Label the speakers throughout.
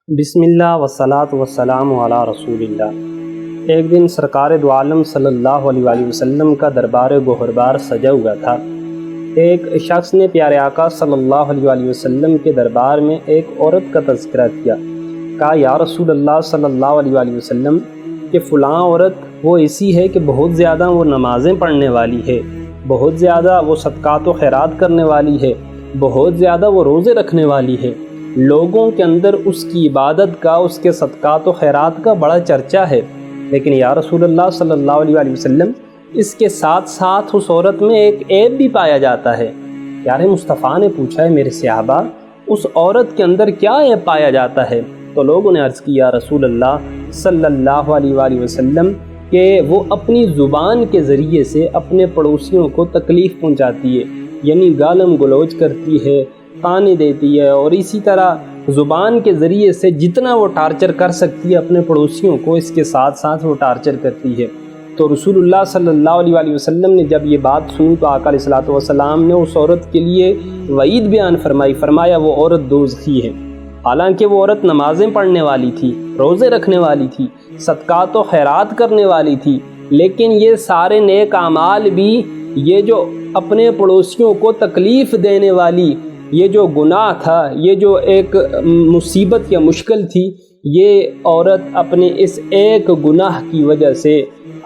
Speaker 1: بسم اللہ والصلاۃ والسلام علی رسول اللہ۔ ایک دن سرکار دو عالم صلی اللہ علیہ وآلہ وسلم کا دربار گوہربار سجا ہوا تھا۔ ایک شخص نے پیارے آقا صلی اللہ علیہ وآلہ وسلم کے دربار میں ایک عورت کا تذکرہ کیا۔ کہا یا رسول اللہ صلی اللہ علیہ وآلہ وسلم کہ فلاں عورت وہ ایسی ہے کہ بہت زیادہ وہ نمازیں پڑھنے والی ہے، بہت زیادہ وہ صدقات و خیرات کرنے والی ہے، بہت زیادہ وہ روزے رکھنے والی ہے، لوگوں کے اندر اس کی عبادت کا، اس کے صدقات و خیرات کا بڑا چرچا ہے، لیکن یا رسول اللہ صلی اللہ علیہ وآلہ وسلم اس کے ساتھ ساتھ اس عورت میں ایک عیب بھی پایا جاتا ہے۔ پیارے مصطفیٰ نے پوچھا ہے میرے صحابہ اس عورت کے اندر کیا عیب پایا جاتا ہے؟ تو لوگوں نے عرض کی یا رسول اللہ صلی اللہ علیہ وآلہ وسلم کہ وہ اپنی زبان کے ذریعے سے اپنے پڑوسیوں کو تکلیف پہنچاتی ہے، یعنی گالم گلوچ کرتی ہے، تانے دیتی ہے، اور اسی طرح زبان کے ذریعے سے جتنا وہ ٹارچر کر سکتی ہے اپنے پڑوسیوں کو، اس کے ساتھ ساتھ وہ ٹارچر کرتی ہے۔ تو رسول اللہ صلی اللہ علیہ وآلہ وسلم نے جب یہ بات سنی تو آقا علیہ الصلوۃ والسلام نے اس عورت کے لیے وعید بیان فرمایا وہ عورت دوزخی ہے۔ حالانکہ وہ عورت نمازیں پڑھنے والی تھی، روزے رکھنے والی تھی، صدقات و خیرات کرنے والی تھی، لیکن یہ سارے نیک اعمال بھی، یہ جو اپنے پڑوسیوں کو تکلیف دینے والی یہ جو گناہ تھا، یہ جو ایک مصیبت یا مشکل تھی، یہ عورت اپنے اس ایک گناہ کی وجہ سے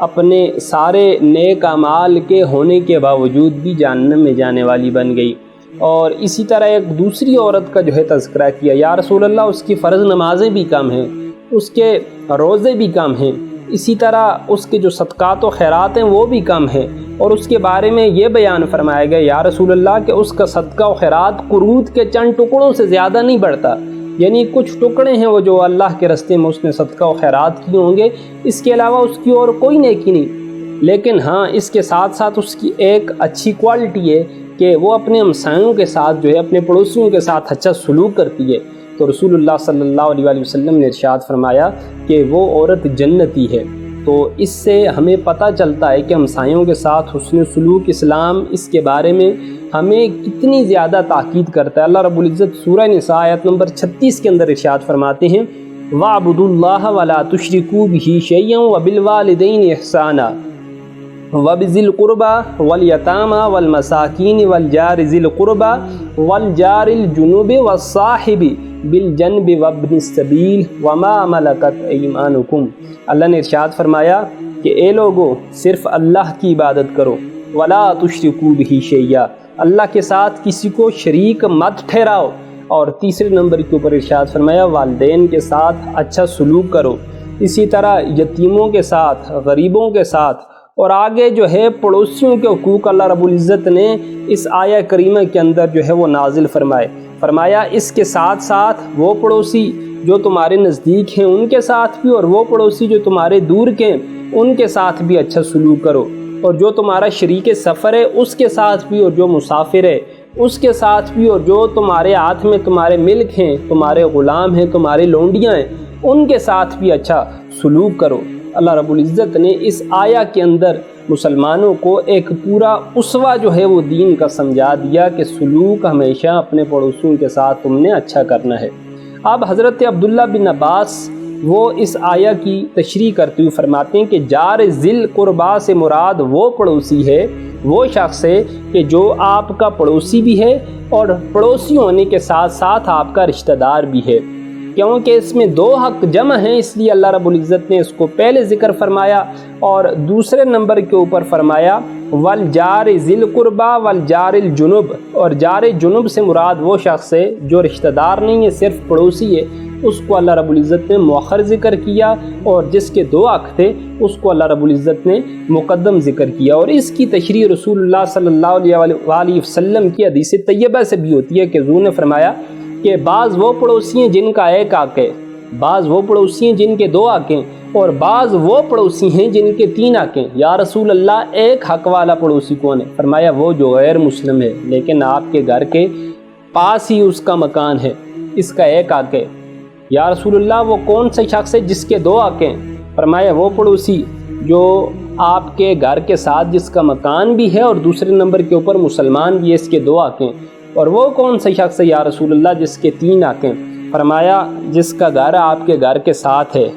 Speaker 1: اپنے سارے نیک اعمال کے ہونے کے باوجود بھی جہنم میں جانے والی بن گئی۔ اور اسی طرح ایک دوسری عورت کا جو ہے تذکرہ کیا، یا رسول اللہ اس کی فرض نمازیں بھی کم ہیں، اس کے روزے بھی کم ہیں، اسی طرح اس کے جو صدقات و خیرات ہیں وہ بھی کم ہیں، اور اس کے بارے میں یہ بیان فرمایا گیا یا رسول اللہ کہ اس کا صدقہ و خیرات قرود کے چند ٹکڑوں سے زیادہ نہیں بڑھتا، یعنی کچھ ٹکڑے ہیں وہ جو اللہ کے رستے میں اس نے صدقہ و خیرات کیے ہوں گے، اس کے علاوہ اس کی اور کوئی نیکی نہیں۔ لیکن ہاں اس کے ساتھ ساتھ اس کی ایک اچھی کوالٹی ہے کہ وہ اپنے ہمسایوں کے ساتھ جو ہے اپنے پڑوسیوں کے ساتھ اچھا سلوک کرتی ہے۔ تو رسول اللہ صلی اللہ علیہ وآلہ وسلم نے ارشاد فرمایا کہ وہ عورت جنتی ہے۔ تو اس سے ہمیں پتہ چلتا ہے کہ ہمسایوں کے ساتھ حسن سلوک اسلام اس کے بارے میں ہمیں کتنی زیادہ تاکید کرتا ہے۔ اللہ رب العزت سورہ نساء آیت نمبر 36 کے اندر ارشاد فرماتے ہیں وَاعْبُدُوا اللَّهَ وَلَا تُشْرِكُوا بِهِ شَيْئًا وَبِالْوَالِدَيْنِ إِحْسَانًا وَبِذِي الْقُرْبَى وَالْيَتَامَى وَالْمَسَاكِينِ وَالْجَارِ ذِي الْقُرْبَى وَالْجَارِ الْجُنُبِ وَالصَّاحِبِ بالجنب وابن السبیل وما ملکت ایمانکم۔ اللہ نے ارشاد فرمایا کہ اے لوگو صرف اللہ کی عبادت کرو، ولا تشرکوا بہ شیئا، اللہ کے ساتھ کسی کو شریک مت ٹھہراؤ، اور تیسرے نمبر کے اوپر ارشاد فرمایا والدین کے ساتھ اچھا سلوک کرو، اسی طرح یتیموں کے ساتھ، غریبوں کے ساتھ، اور آگے جو ہے پڑوسیوں کے حقوق اللہ رب العزت نے اس آیہ کریمہ کے اندر جو ہے وہ نازل فرمایا اس کے ساتھ ساتھ وہ پڑوسی جو تمہارے نزدیک ہیں ان کے ساتھ بھی، اور وہ پڑوسی جو تمہارے دور کے ہیں ان کے ساتھ بھی اچھا سلوک کرو، اور جو تمہارا شریک سفر ہے اس کے ساتھ بھی، اور جو مسافر ہے اس کے ساتھ بھی، اور جو تمہارے ہاتھ میں تمہارے ملک ہیں، تمہارے غلام ہیں، تمہارے لونڈیاں ہیں، ان کے ساتھ بھی اچھا سلوک کرو۔ اللہ رب العزت نے اس آیہ کے اندر مسلمانوں کو ایک پورا اسوہ جو ہے وہ دین کا سمجھا دیا کہ سلوک ہمیشہ اپنے پڑوسیوں کے ساتھ تم نے اچھا کرنا ہے۔ اب حضرت عبداللہ بن عباس وہ اس آیہ کی تشریح کرتے ہوئے فرماتے ہیں کہ جار ذل قربا سے مراد وہ پڑوسی ہے، وہ شخص ہے کہ جو آپ کا پڑوسی بھی ہے اور پڑوسی ہونے کے ساتھ ساتھ آپ کا رشتہ دار بھی ہے، کیونکہ اس میں دو حق جمع ہیں، اس لیے اللہ رب العزت نے اس کو پہلے ذکر فرمایا، اور دوسرے نمبر کے اوپر فرمایا والجار ذی القربى والجار الجنب، اور جار جنب سے مراد وہ شخص ہے جو رشتہ دار نہیں ہے، صرف پڑوسی ہے، اس کو اللہ رب العزت نے مؤخر ذکر کیا، اور جس کے دو حق تھے اس کو اللہ رب العزت نے مقدم ذکر کیا۔ اور اس کی تشریح رسول اللہ صلی اللہ علیہ وسلم کی حدیث طیبہ سے بھی ہوتی ہے کہ حضور نے فرمایا کہ بعض وہ پڑوسی ہیں جن کا ایک حق ہے، بعض وہ پڑوسی ہیں جن کے دو حق ہیں، اور بعض وہ پڑوسی ہیں جن کے تین حق ہیں۔ یا رسول اللہ ایک حق والا پڑوسی کون ہے؟ فرمایا وہ جو غیر مسلم ہے لیکن آپ کے گھر کے پاس ہی اس کا مکان ہے، اس کا ایک حق ہے۔ یا رسول اللہ وہ کون سا شخص ہے جس کے دو حق ہیں؟ فرمایا وہ پڑوسی جو آپ کے گھر کے ساتھ جس کا مکان بھی ہے اور دوسرے نمبر کے اوپر مسلمان بھی ہے، اس کے دو حق ہیں۔ اور وہ کون سا شخص ہے یا رسول اللہ جس کے تین حق ہیں؟ فرمایا جس کا گھر آپ کے گھر کے ساتھ ہے،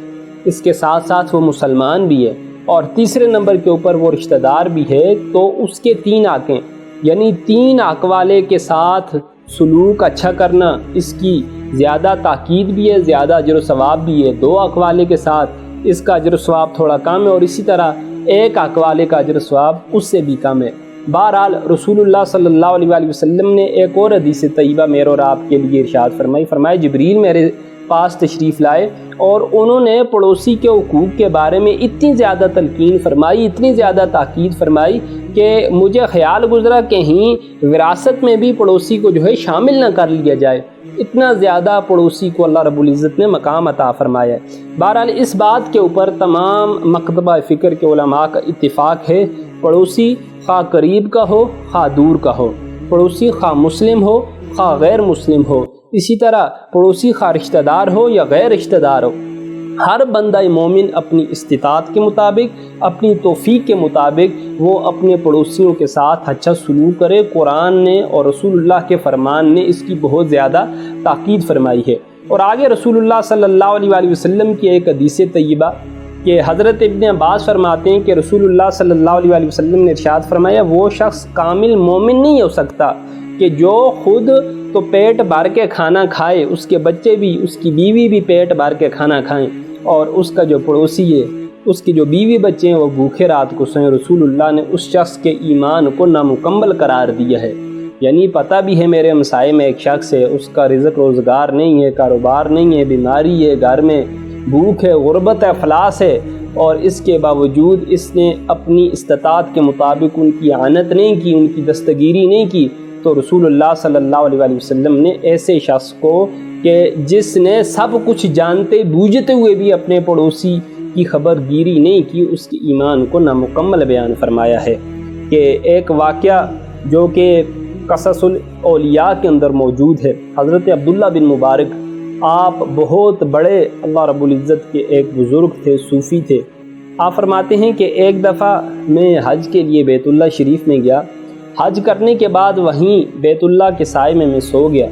Speaker 1: اس کے ساتھ ساتھ وہ مسلمان بھی ہے، اور تیسرے نمبر کے اوپر وہ رشتہ دار بھی ہے، تو اس کے 3 حقیں، یعنی 3 حق والے کے ساتھ سلوک اچھا کرنا، اس کی زیادہ تاکید بھی ہے، زیادہ اجر و ثواب بھی ہے۔ 2 حق والے کے ساتھ اس کا اجر و ثواب تھوڑا کم ہے، اور اسی طرح 1 حق والے کا اجر و ثواب اس سے بھی کم ہے۔ بہرحال رسول اللہ صلی اللہ علیہ وآلہ وسلم نے ایک اور حدیث طیبہ میرے اور آپ کے لیے ارشاد فرمایا جبریل میرے پاس تشریف لائے اور انہوں نے پڑوسی کے حقوق کے بارے میں اتنی زیادہ تلقین فرمائی، اتنی زیادہ تاکید فرمائی کہ مجھے خیال گزرا کہیں وراثت میں بھی پڑوسی کو جو ہے شامل نہ کر لیا جائے، اتنا زیادہ پڑوسی کو اللہ رب العزت نے مقام عطا فرمایا ہے۔ بہرحال اس بات کے اوپر تمام مکتبہ فکر کے علماء کا اتفاق ہے، پڑوسی خواہ قریب کا ہو خواہ دور کا ہو، پڑوسی خواہ مسلم ہو خواہ غیر مسلم ہو، اسی طرح پڑوسی خواہ رشتہ دار ہو یا غیر رشتہ دار ہو، ہر بندہ مومن اپنی استطاعت کے مطابق، اپنی توفیق کے مطابق وہ اپنے پڑوسیوں کے ساتھ اچھا سلوک کرے۔ قرآن نے اور رسول اللہ کے فرمان نے اس کی بہت زیادہ تاکید فرمائی ہے۔ اور آگے رسول اللہ صلی اللہ علیہ وآلہ وسلم کی ایک حدیث طیبہ کہ حضرت ابن عباس فرماتے ہیں کہ رسول اللہ صلی اللہ علیہ وآلہ وسلم نے ارشاد فرمایا وہ شخص کامل مومن نہیں ہو سکتا کہ جو خود تو پیٹ بھر کے کھانا کھائے، اس کے بچے بھی، اس کی بیوی بھی پیٹ بھر کے کھانا کھائیں، اور اس کا جو پڑوسی ہے، اس کی جو بیوی بچے ہیں وہ بھوکے رات کو سوئیں۔ رسول اللہ نے اس شخص کے ایمان کو نامکمل قرار دیا ہے۔ یعنی پتہ بھی ہے میرے ہمسائے میں ایک شخص ہے، اس کا رزق روزگار نہیں ہے، کاروبار نہیں ہے، بیماری ہے، گھر میں بھوک ہے، غربت ہے، افلاس ہے، اور اس کے باوجود اس نے اپنی استطاعت کے مطابق ان کی اعانت نہیں کی، ان کی دستگیری نہیں کی، تو رسول اللہ صلی اللہ علیہ وآلہ وسلم نے ایسے شخص کو کہ جس نے سب کچھ جانتے بوجھتے ہوئے بھی اپنے پڑوسی کی خبر گیری نہیں کی، اس کے ایمان کو نامکمل بیان فرمایا ہے۔ کہ ایک واقعہ جو کہ قصص الاولیاء کے اندر موجود ہے، حضرت عبداللہ بن مبارک، آپ بہت بڑے اللہ رب العزت کے ایک بزرگ تھے، صوفی تھے۔ آپ فرماتے ہیں کہ ایک دفعہ میں حج کے لیے بیت اللہ شریف میں گیا، حج کرنے کے بعد وہیں بیت اللہ کے سائے میں سو گیا،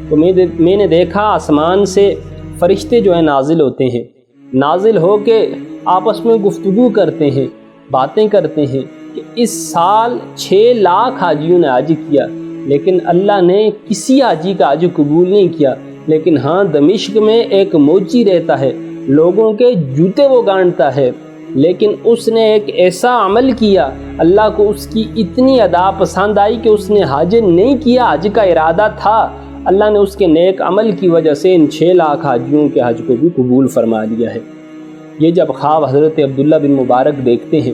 Speaker 1: تو میں نے دیکھا آسمان سے فرشتے جو ہیں نازل ہوتے ہیں، نازل ہو کے آپس میں گفتگو کرتے ہیں، باتیں کرتے ہیں کہ اس سال 6 لاکھ حاجیوں نے حج کیا، لیکن اللہ نے کسی حاجی کا حج قبول نہیں کیا، لیکن ہاں دمشق میں ایک موچی رہتا ہے، لوگوں کے جوتے وہ گانٹتا ہے، لیکن اس نے ایک ایسا عمل کیا، اللہ کو اس کی اتنی ادا پسند آئی کہ اس نے حج نہیں کیا، حج کا ارادہ تھا، اللہ نے اس کے نیک عمل کی وجہ سے ان 6 لاکھ حاجیوں کے حج کو بھی قبول فرما لیا ہے۔ یہ جب خواب حضرت عبداللہ بن مبارک دیکھتے ہیں،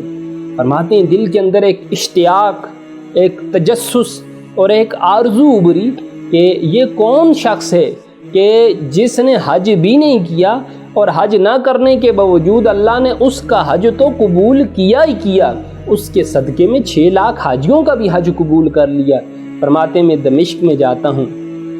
Speaker 1: فرماتے ہیں دل کے اندر ایک اشتیاق، ایک تجسس اور ایک آرزو ابری کہ یہ کون شخص ہے کہ جس نے حج بھی نہیں کیا، اور حج نہ کرنے کے باوجود اللہ نے اس کا حج تو قبول کیا ہی کیا، اس کے صدقے میں 6 لاکھ حاجیوں کا بھی حج قبول کر لیا۔ فرماتے ہیں میں دمشق میں جاتا ہوں،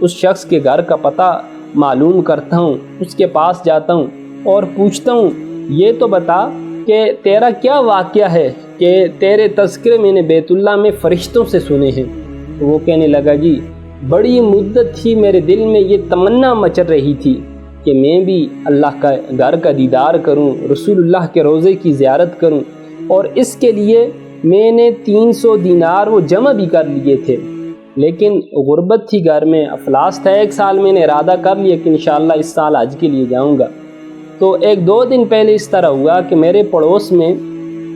Speaker 1: اس شخص کے گھر کا پتہ معلوم کرتا ہوں، اس کے پاس جاتا ہوں اور پوچھتا ہوں یہ تو بتا کہ تیرا کیا واقعہ ہے کہ تیرے تذکرے میں نے بیت اللہ میں فرشتوں سے سنے ہیں۔ تو وہ کہنے لگا جی بڑی مدت تھی میرے دل میں یہ تمنا مچل رہی تھی کہ میں بھی اللہ کا گھر کا دیدار کروں، رسول اللہ کے روضے کی زیارت کروں، اور اس کے لیے میں نے 300 دینار وہ جمع بھی کر لیے تھے، لیکن غربت تھی گھر میں، افلاس تھا، 1 سال میں نے ارادہ کر لیا کہ انشاءاللہ اس سال حج کے لیے جاؤں گا۔ تو 1-2 دن پہلے اس طرح ہوا کہ میرے پڑوس میں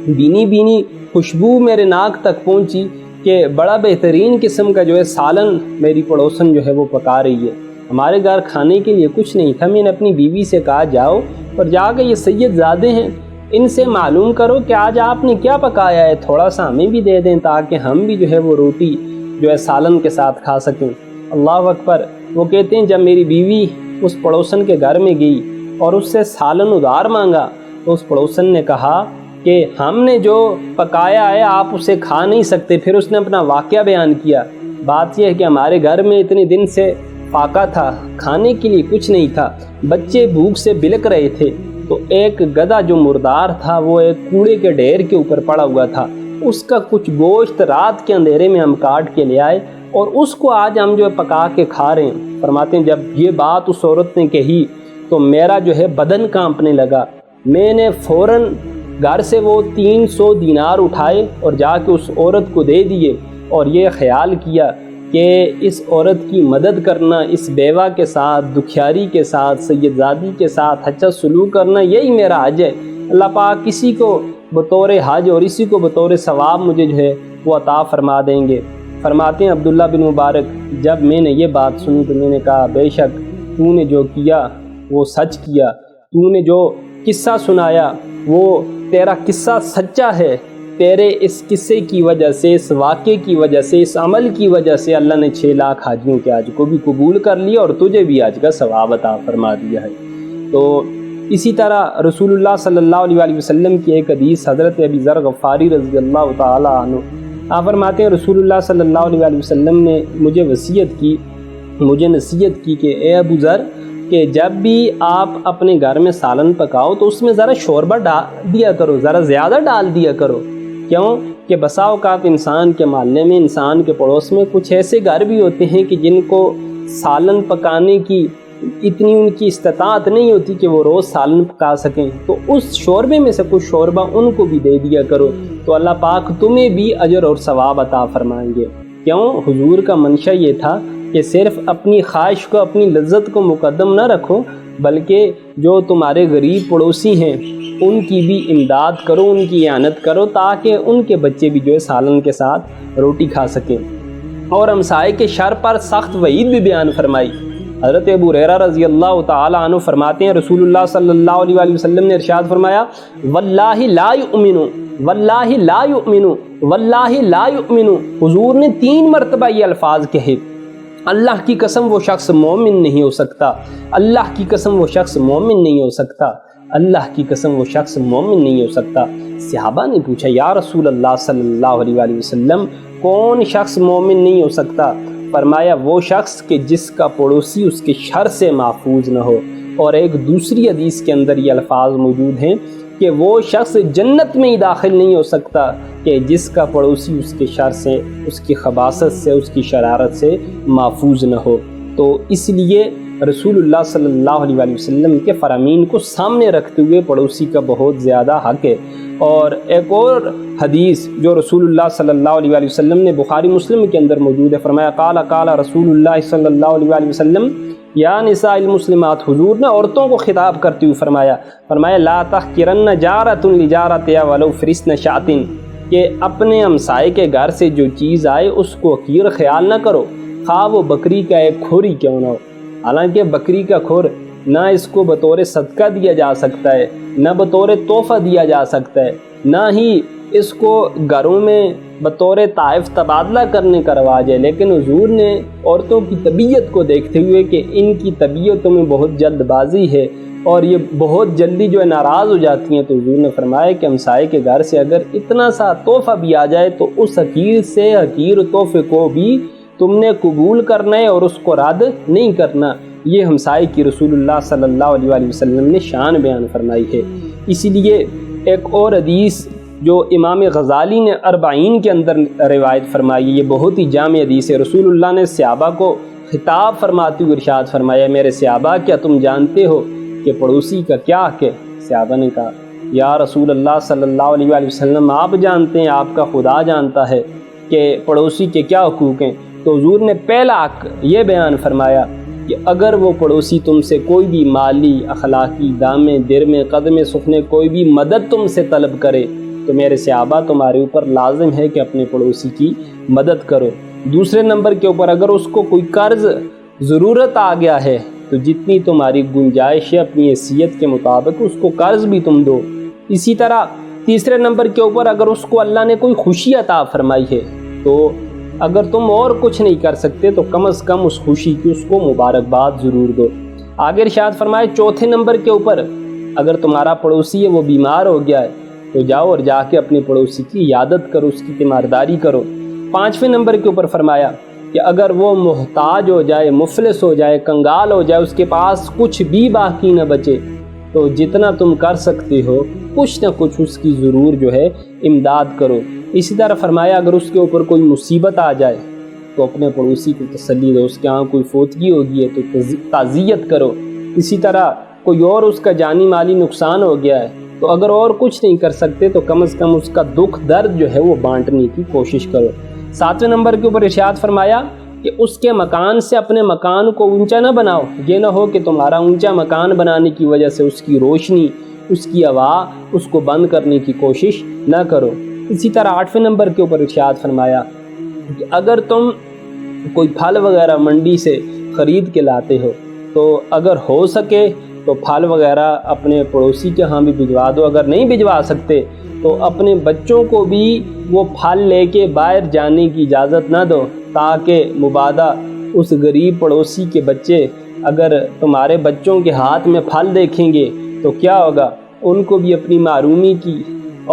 Speaker 1: بینی بینی خوشبو میرے ناک تک پہنچی کہ بڑا بہترین قسم کا جو ہے سالن میری پڑوسن جو ہے وہ پکا رہی ہے۔ ہمارے گھر کھانے کے لیے کچھ نہیں تھا، میں نے اپنی بیوی سے کہا جاؤ اور جا کے یہ سید زادے ہیں ان سے معلوم کرو کہ آج آپ نے کیا پکایا ہے، تھوڑا سا ہمیں بھی دے دیں تاکہ ہم بھی جو ہے وہ روٹی جو ہے سالن کے ساتھ کھا سکیں۔ اللہ اکبر۔ وہ کہتے ہیں جب میری بیوی اس پڑوسن کے گھر میں گئی اور اس سے سالن ادھار مانگا تو اس پڑوسن نے کہا کہ ہم نے جو پکایا ہے آپ اسے کھا نہیں سکتے۔ پھر اس نے اپنا واقعہ بیان کیا۔ بات یہ ہے کہ ہمارے گھر میں اتنے دن سے فاقہ تھا، کھانے کے لیے کچھ نہیں تھا، بچے بھوک سے بلک رہے تھے، تو ایک گدھا جو مردار تھا وہ ایک کوڑے کے ڈھیر کے اوپر پڑا ہوا تھا، اس کا کچھ گوشت رات کے اندھیرے میں ہم کاٹ کے لے آئے، اور اس کو آج ہم جو ہے پکا کے کھا رہے ہیں۔ فرماتے ہیں جب یہ بات اس عورت نے کہی تو میرا جو ہے بدن کانپنے لگا، میں نے فوراً گھر سے وہ 300 دینار اٹھائے اور جا کے اس عورت کو دے دیے، اور یہ خیال کیا کہ اس عورت کی مدد کرنا، اس بیوہ کے ساتھ، دکھیاری کے ساتھ، سید زادی کے ساتھ اچھا سلوک کرنا، یہی میرا حج ہے۔ اللہ پاک کسی کو بطور حج اور اسی کو بطور ثواب مجھے جو ہے وہ عطا فرما دیں گے۔ فرماتے ہیں عبداللہ بن مبارک، جب میں نے یہ بات سنی تو میں نے کہا بے شک تو نے جو کیا وہ سچ کیا، تو نے جو قصہ سنایا وہ تیرا قصہ سچا ہے، تیرے اس قصے کی وجہ سے، اس واقعے کی وجہ سے، اس عمل کی وجہ سے اللہ نے 6 لاکھ حاجیوں کے حج کو بھی قبول کر لیا اور تجھے بھی حج کا ثواب عطا فرما دیا ہے۔ تو اسی طرح رسول اللہ صلی اللہ علیہ وسلم کی ایک حدیث حضرت ابی ذر غفاری رضی اللہ تعالی عنہ آپ فرماتے ہیں رسول اللہ صلی اللہ علیہ وسلم نے مجھے نصیحت کی کہ اے ابو ذر کہ جب بھی آپ اپنے گھر میں سالن پکاؤ تو اس میں ذرا شوربہ ڈال دیا کرو، ذرا زیادہ ڈال دیا کرو۔ کیوں کہ بسا اوقات انسان کے محلے میں، انسان کے پڑوس میں کچھ ایسے گھر بھی ہوتے ہیں کہ جن کو سالن پکانے کی اتنی ان کی استطاعت نہیں ہوتی کہ وہ روز سالن پکا سکیں، تو اس شوربے میں سے کچھ شوربہ ان کو بھی دے دیا کرو، تو اللہ پاک تمہیں بھی اجر اور ثواب عطا فرمائیں گے۔ کیوں؟ حضور کا منشا یہ تھا کہ صرف اپنی خواہش کو، اپنی لذت کو مقدم نہ رکھو، بلکہ جو تمہارے غریب پڑوسی ہیں ان کی بھی امداد کرو، ان کی اعانت کرو، تاکہ ان کے بچے بھی جو ہے سالن کے ساتھ روٹی کھا سکیں۔ اور ہمسائے کے شر پر سخت وعید بھی بیان فرمائی۔ حضرت ابو ہریرہ رضی اللہ تعالی عنہ فرماتے ہیں رسول اللہ صلی اللہ علیہ وسلم نے ارشاد فرمایا واللہ لا یؤمن، واللہ لا یؤمن، واللہ لا یؤمن۔ حضور نے 3 مرتبہ یہ الفاظ کہے، اللہ کی قسم وہ شخص مومن نہیں ہو سکتا، اللہ کی قسم وہ شخص مومن نہیں ہو سکتا، اللہ کی قسم وہ شخص مومن نہیں ہو سکتا۔ صحابہ نے پوچھا یا رسول اللہ صلی اللہ علیہ وسلم کون شخص مومن نہیں ہو سکتا؟ فرمایا وہ شخص کہ جس کا پڑوسی اس کے شر سے محفوظ نہ ہو۔ اور ایک دوسری حدیث کے اندر یہ الفاظ موجود ہیں کہ وہ شخص جنت میں ہی داخل نہیں ہو سکتا کہ جس کا پڑوسی اس کے شر سے، اس کی خباثت سے، اس کی شرارت سے محفوظ نہ ہو۔ تو اس لیے رسول اللہ صلی اللہ علیہ وسلم کے فرامین کو سامنے رکھتے ہوئے پڑوسی کا بہت زیادہ حق ہے۔ اور ایک اور حدیث جو رسول اللہ صلی اللہ علیہ وسلم نے بخاری مسلم کے اندر موجود ہے، فرمایا قال رسول اللہ صلی اللہ علیہ وسلم یا نساء المسلمات، حضور نے عورتوں کو خطاب کرتے ہوئے فرمایا لا تحقرن جارۃ لجارتها ولو فرسن شاۃ، کہ اپنے ہمسائے کے گھر سے جو چیز آئے اس کو حقیر خیال نہ کرو، خواہ وہ بکری کا ایک کھر ہی کیوں نہ ہو۔ حالانکہ بکری کا کھر نہ اس کو بطور صدقہ دیا جا سکتا ہے، نہ بطور تحفہ دیا جا سکتا ہے، نہ ہی اس کو گھروں میں بطور طائف تبادلہ کرنے کا رواج ہے، لیکن حضور نے عورتوں کی طبیعت کو دیکھتے ہوئے کہ ان کی طبیعتوں میں بہت جلد بازی ہے اور یہ بہت جلدی جو ہے ناراض ہو جاتی ہیں، تو حضور نے فرمایا کہ ہمسائے کے گھر سے اگر اتنا سا تحفہ بھی آ جائے تو اس حقیر تحفے کو بھی تم نے قبول کرنا ہے اور اس کو رد نہیں کرنا۔ یہ ہمسائے کی رسول اللہ صلی اللہ علیہ وسلم نے شان بیان فرمائی ہے۔ اسی لیے ایک اور حدیث جو امام غزالی نے 40 کے اندر روایت فرمائی، یہ بہت ہی جامع حدیث ہے۔ رسول اللہ نے صحابہ کو خطاب فرماتے ہوئے ارشاد فرمایا میرے صحابہ کیا تم جانتے ہو کہ پڑوسی کا کیا حق ہے؟ صحابہ نے کہا یا رسول اللہ صلی اللہ علیہ وسلم آپ جانتے ہیں، آپ کا خدا جانتا ہے کہ پڑوسی کے کیا حقوق ہیں۔ تو حضور نے پہلا حق یہ بیان فرمایا کہ اگر وہ پڑوسی تم سے کوئی بھی مالی، اخلاقی، دامے، درمے، قدمے، سخنے کوئی بھی مدد تم سے طلب کرے تو میرے صحابہ تمہارے اوپر لازم ہے کہ اپنے پڑوسی کی مدد کرو۔ دوسرے نمبر کے اوپر اگر اس کو کوئی قرض ضرورت آ گیا ہے تو جتنی تمہاری گنجائش ہے اپنی حیثیت کے مطابق اس کو قرض بھی تم دو۔ اسی طرح تیسرے نمبر کے اوپر اگر اس کو اللہ نے کوئی خوشی عطا فرمائی ہے تو اگر تم اور کچھ نہیں کر سکتے تو کم از کم اس خوشی کی اس کو مبارکباد ضرور دو۔ آگے ارشاد فرمائے چوتھے نمبر کے اوپر اگر تمہارا پڑوسی ہے وہ بیمار ہو گیا ہے تو جاؤ اور جا کے اپنے پڑوسی کی عیادت کرو، اس کی تیمارداری کرو۔ پانچویں نمبر کے اوپر فرمایا کہ اگر وہ محتاج ہو جائے، مفلس ہو جائے، کنگال ہو جائے، اس کے پاس کچھ بھی باقی نہ بچے تو جتنا تم کر سکتے ہو کچھ نہ کچھ اس کی ضرور جو ہے امداد کرو۔ اسی طرح فرمایا اگر اس کے اوپر کوئی مصیبت آ جائے تو اپنے پڑوسی کو تسلی دو، اس کے ہاں کوئی فوتگی ہوگی ہے تو تعزیت کرو، اسی طرح کوئی اور اس کا جانی مالی نقصان ہو گیا ہے تو اگر اور کچھ نہیں کر سکتے تو کم از کم اس کا دکھ درد جو ہے وہ بانٹنے کی کوشش کرو۔ 7ویں نمبر کے اوپر ارشاد فرمایا کہ اس کے مکان سے اپنے مکان کو اونچا نہ بناؤ، یہ نہ ہو کہ تمہارا اونچا مکان بنانے کی وجہ سے اس کی روشنی، اس کی ہوا اس کو بند کرنے کی کوشش نہ کرو۔ اسی طرح 8ویں نمبر کے اوپر ارشاد فرمایا کہ اگر تم کوئی پھل وغیرہ منڈی سے خرید کے لاتے ہو تو اگر ہو سکے تو پھل وغیرہ اپنے پڑوسی کے ہاں بھی بھجوا دو، اگر نہیں بھجوا سکتے تو اپنے بچوں کو بھی وہ پھل لے کے باہر جانے کی اجازت نہ دو، تاکہ مبادا اس غریب پڑوسی کے بچے اگر تمہارے بچوں کے ہاتھ میں پھل دیکھیں گے تو کیا ہوگا، ان کو بھی اپنی محرومی کی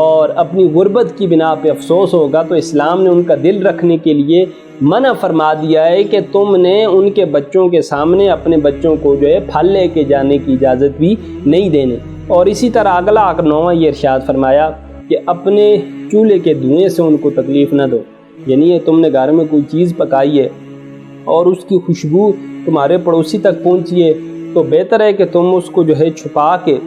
Speaker 1: اور اپنی غربت کی بنا پہ افسوس ہوگا۔ تو اسلام نے ان کا دل رکھنے کے لیے منع فرما دیا ہے کہ تم نے ان کے بچوں کے سامنے اپنے بچوں کو جو ہے پھل لے کے جانے کی اجازت بھی نہیں دینے۔ اور اسی طرح اگلا 9واں یہ ارشاد فرمایا کہ اپنے چولہے کے دھوئیں سے ان کو تکلیف نہ دو، یعنی تم نے گھر میں کوئی چیز پکائی ہے اور اس کی خوشبو تمہارے پڑوسی تک پہنچی ہے تو بہتر ہے کہ تم اس کو جو ہے چھپا کے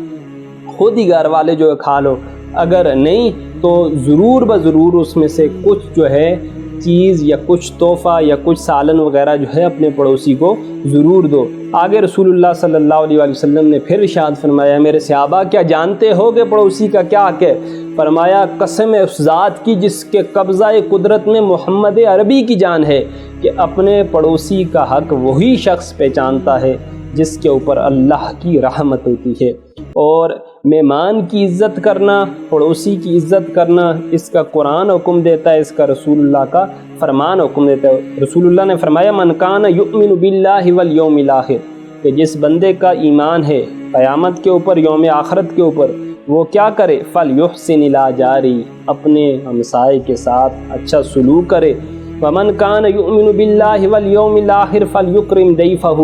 Speaker 1: خود ہی گھر والے جو ہے کھا لو، اگر نہیں تو ضرور بضرور اس میں سے کچھ جو ہے چیز یا کچھ تحفہ یا کچھ سالن وغیرہ جو ہے اپنے پڑوسی کو ضرور دو۔ آگے رسول اللہ صلی اللہ علیہ وآلہ وسلم نے پھر ارشاد فرمایا، میرے صحابہ کیا جانتے ہو کہ پڑوسی کا کیا حق ہے؟ فرمایا قسم ہے اس ذات کی جس کے قبضہ قدرت میں محمد عربی کی جان ہے کہ اپنے پڑوسی کا حق وہی شخص پہچانتا ہے جس کے اوپر اللہ کی رحمت ہوتی ہے۔ اور مہمان کی عزت کرنا، پڑوسی کی عزت کرنا، اس کا قرآن حکم دیتا ہے، اس کا رسول اللہ کا فرمان حکم دیتا ہے۔ رسول اللہ نے فرمایا من کان یؤمن باللہ والیوم الآخر، کہ جس بندے کا ایمان ہے قیامت کے اوپر، یوم آخرت کے اوپر، وہ کیا کرے فلیحسن الی جاری، اپنے ہمسائے کے ساتھ اچھا سلوک کرے۔ ومن کان یؤمن باللہ والیوم الآخر فلیکرم ضیفہ،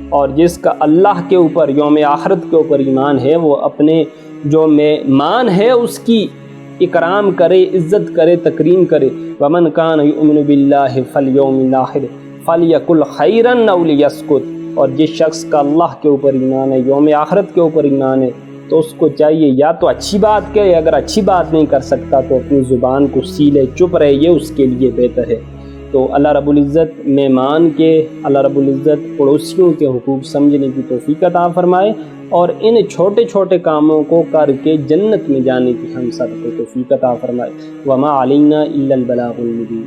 Speaker 1: اور جس کا اللہ کے اوپر، یوم آخرت کے اوپر ایمان ہے وہ اپنے جو مہمان ہے اس کی اکرام کرے، عزت کرے، تکریم کرے۔ ومن کان یؤمن باللہ فالیوم الآخر فلیقل خیرا او لیسکت، اور جس شخص کا اللہ کے اوپر ایمان ہے، یوم آخرت کے اوپر ایمان ہے، تو اس کو چاہیے یا تو اچھی بات کہے، اگر اچھی بات نہیں کر سکتا تو اپنی زبان کو سیلے، چپ رہے، یہ اس کے لیے بہتر ہے۔ تو اللہ رب العزت مہمان کے، اللہ رب العزت پڑوسیوں کے حقوق سمجھنے کی توفیق عطا فرمائے، اور ان چھوٹے چھوٹے کاموں کو کر کے جنت میں جانے کی ہم سب کو توفیق عطا فرمائے۔ وما علینا الا البلاغ المبین۔